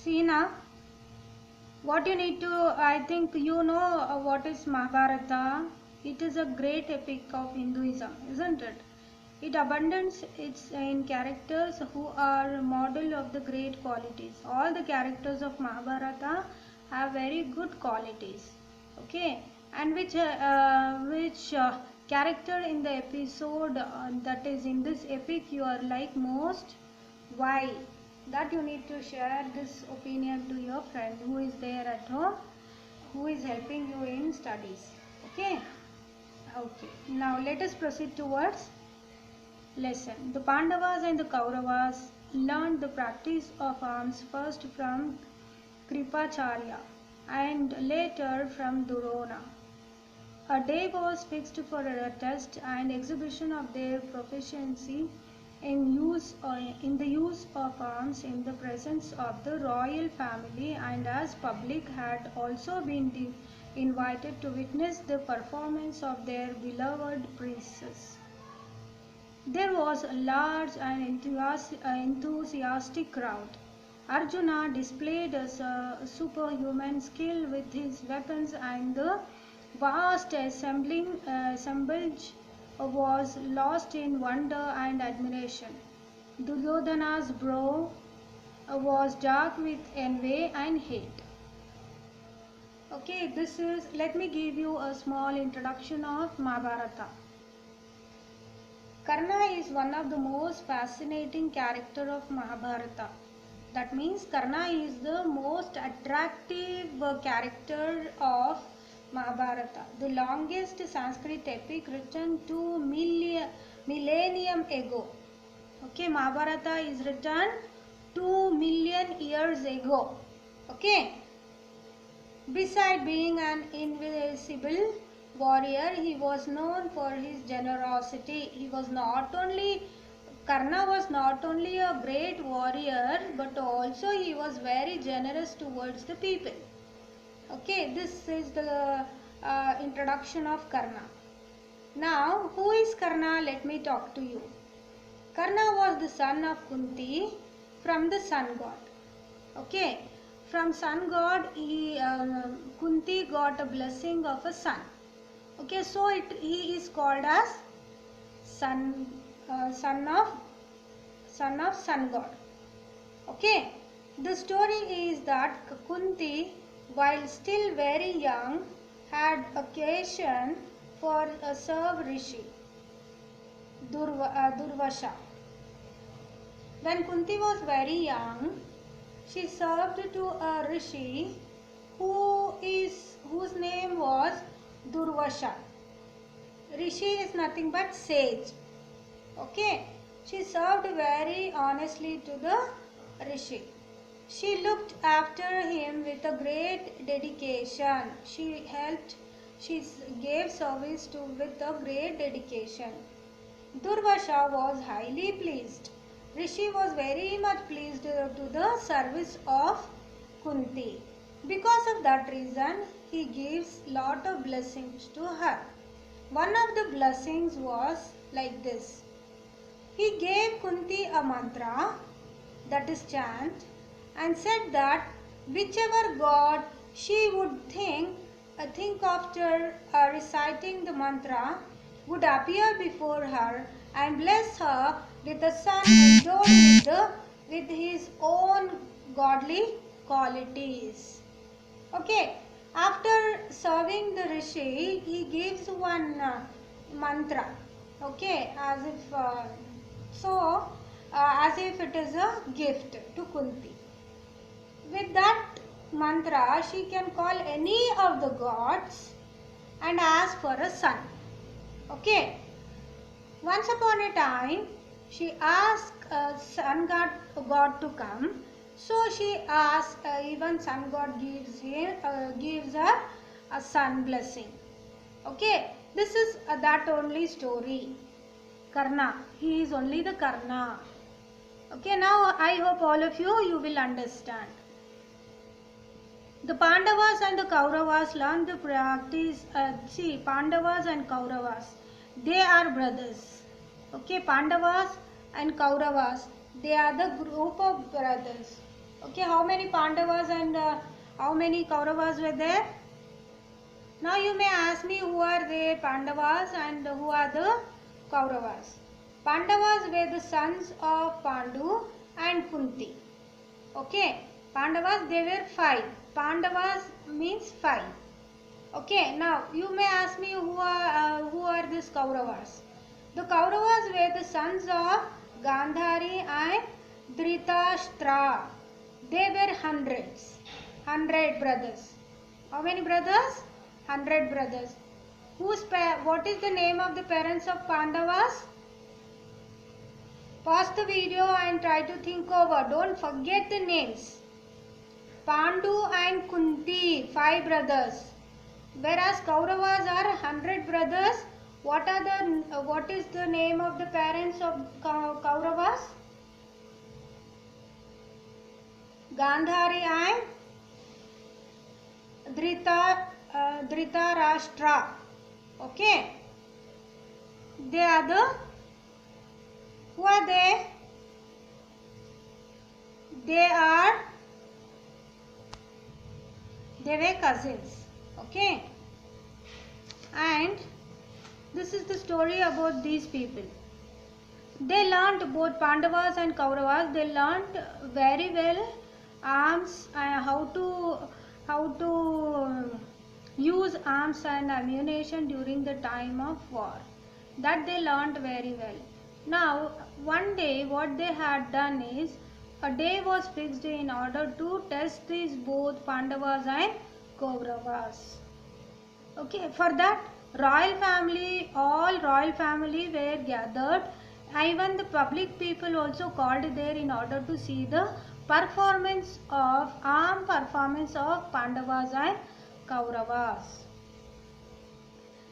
See now, what you need to, I think you know what is Mahabharata. It is a great epic of Hinduism, isn't it? It abundance its in characters who are model of the great qualities. All the characters of Mahabharata have very good qualities. Okay, and which character in the episode that is in this epic you are like most? Why? That you need to share this opinion to your friend who is there at home, who is helping you in studies. Okay. Okay. Now let us proceed towards lesson. The Pandavas and the Kauravas learned the practice of arms first from Kripacharya and later from Durona. A day was fixed for a test and exhibition of their proficiency in the use of arms in the presence of the royal family, and as public had also been invited to witness the performance of their beloved princes. There was a large and enthusiastic crowd. Arjuna displayed a superhuman skill with his weapons, and the vast assemblage was lost in wonder and admiration. Duryodhana's brow was dark with envy and hate. Okay, let me give you a small introduction of Mahabharata. Karna is one of the most fascinating character of Mahabharata. That means Karna is the most attractive character of Mahabharata, the longest Sanskrit epic written 2 millennium ago. Okay, Mahabharata is written 2 million years ago. Okay. Beside being an invincible warrior, he was known for his generosity. Karna was not only a great warrior, but also he was very generous towards the people. Okay, this is the introduction of Karna. Now, who is Karna? Let me talk to you. Karna was the son of Kunti from the sun god. Okay, from sun god, Kunti got a blessing of a son. Okay, so he is called as son of sun god. Okay, the story is that Kunti, while still very young, had occasion for a serve Rishi Durvasha. When Kunti was very young, she served to a Rishi whose name was Durvasha. Rishi is nothing but sage. Okay, she served very honestly to the Rishi. She looked after him with a great dedication. She gave service with a great dedication. Durvasha was highly pleased. Rishi was very much pleased to the service of Kunti. Because of that reason, he gives lot of blessings to her. One of the blessings was like this. He gave Kunti a mantra, that is chant, and said that whichever god she would think after reciting the mantra would appear before her and bless her with a son endowed with his own godly qualities. Okay, after serving the Rishi, he gives one mantra. Okay, as if it is a gift to Kunti. With that mantra, she can call any of the gods and ask for a son. Okay. Once upon a time, she asked sun god to come. So she asked, even sun god gives her a son blessing. Okay. This is that only story. Karna. He is only the Karna. Okay. Now I hope all of you will understand. The Pandavas and the Kauravas learned the practice. Pandavas and Kauravas, they are brothers. Okay, Pandavas and Kauravas, they are the group of brothers. Okay, how many Pandavas and how many Kauravas were there? Now you may ask me, who are the Pandavas and who are the Kauravas? Pandavas were the sons of Pandu and Kunti. Okay, Pandavas, they were 5. Pandavas means 5. Okay, now you may ask me, who are these Kauravas? The Kauravas were the sons of Gandhari and Dhritarashtra. They were hundreds, 100 brothers. How many brothers? 100 brothers. What is the name of the parents of Pandavas? Pause the video and try to think over. Don't forget the names. Pandu and Kunti, 5 brothers. Whereas Kauravas are 100 brothers. What is the name of the parents of Kauravas? Gandhari and Dhritarashtra. Okay. They are the, who are they? They were cousins. Okay. And this is the story about these people. They learned, both Pandavas and Kauravas, they learned very well arms, how to use arms and ammunition during the time of war. That they learned very well. Now, one day what they had done is, a day was fixed in order to test these both Pandavas and Kauravas. Okay, for that all royal family were gathered. Even the public people also called there in order to see the armed performance of Pandavas and Kauravas.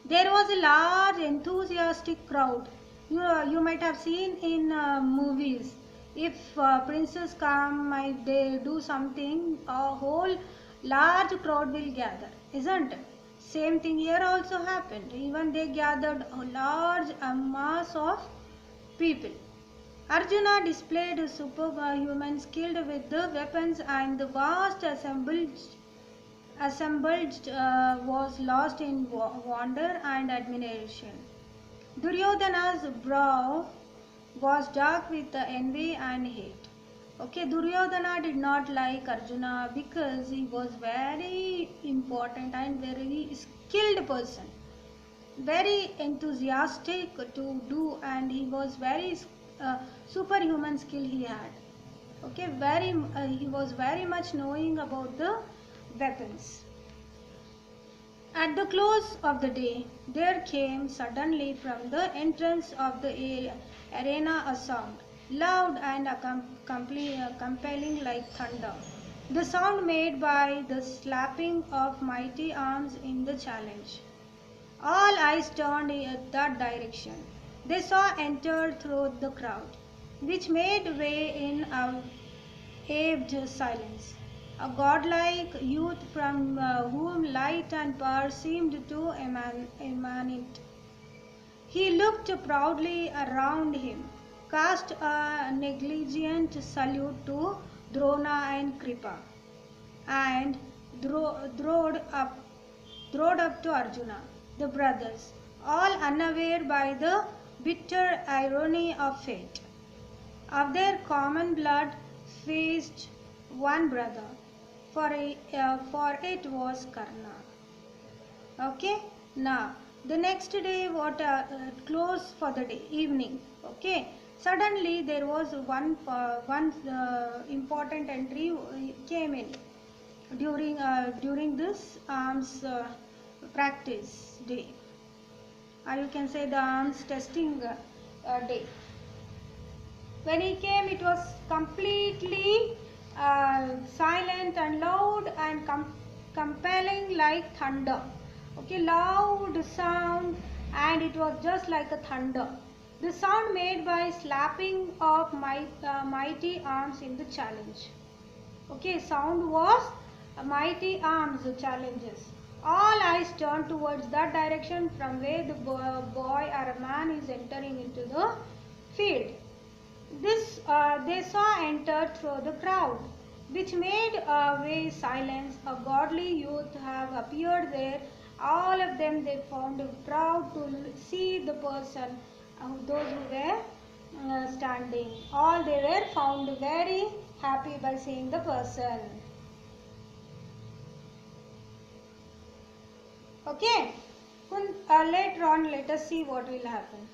There was a large enthusiastic crowd. You might have seen in movies, if princes come, if they do something, a whole large crowd will gather, isn't it? Same thing here also happened. Even they gathered a large mass of people. Arjuna displayed superhuman skill with the weapons, and the vast assemblage was lost in wonder and admiration. Duryodhana's brow was dark with envy and hate. Okay, Duryodhana did not like Arjuna because he was very important and very skilled person, very enthusiastic to do, and he was very superhuman skill he had. Okay, he was very much knowing about the weapons. At the close of the day, there came suddenly from the entrance of the arena a sound, loud and compelling like thunder. The sound made by the slapping of mighty arms in the challenge. All eyes turned in that direction. They saw enter through the crowd, which made way in awed silence. A godlike youth from whom light and power seemed to emanate. He looked proudly around him, cast a negligent salute to Drona and Kripa, and rode up to Arjuna, the brothers, all unaware by the bitter irony of fate. Of their common blood faced one brother, for it was Karna. Okay, now the next day, close for the day, evening. Okay, suddenly there was one important entry came in during this arms practice day, or you can say the arms testing day. When he came, it was completely silent and loud and compelling like thunder. Okay, loud sound, and it was just like a thunder. The sound made by slapping of mighty arms in the challenge. Okay, sound was mighty arms challenges. All eyes turned towards that direction from where the boy or a man is entering into the field. This they saw enter through the crowd, which made way silence. A godly youth have appeared there. All of them they found proud to see the person, those who were standing. All they were found very happy by seeing the person. Okay. Later on, let us see what will happen.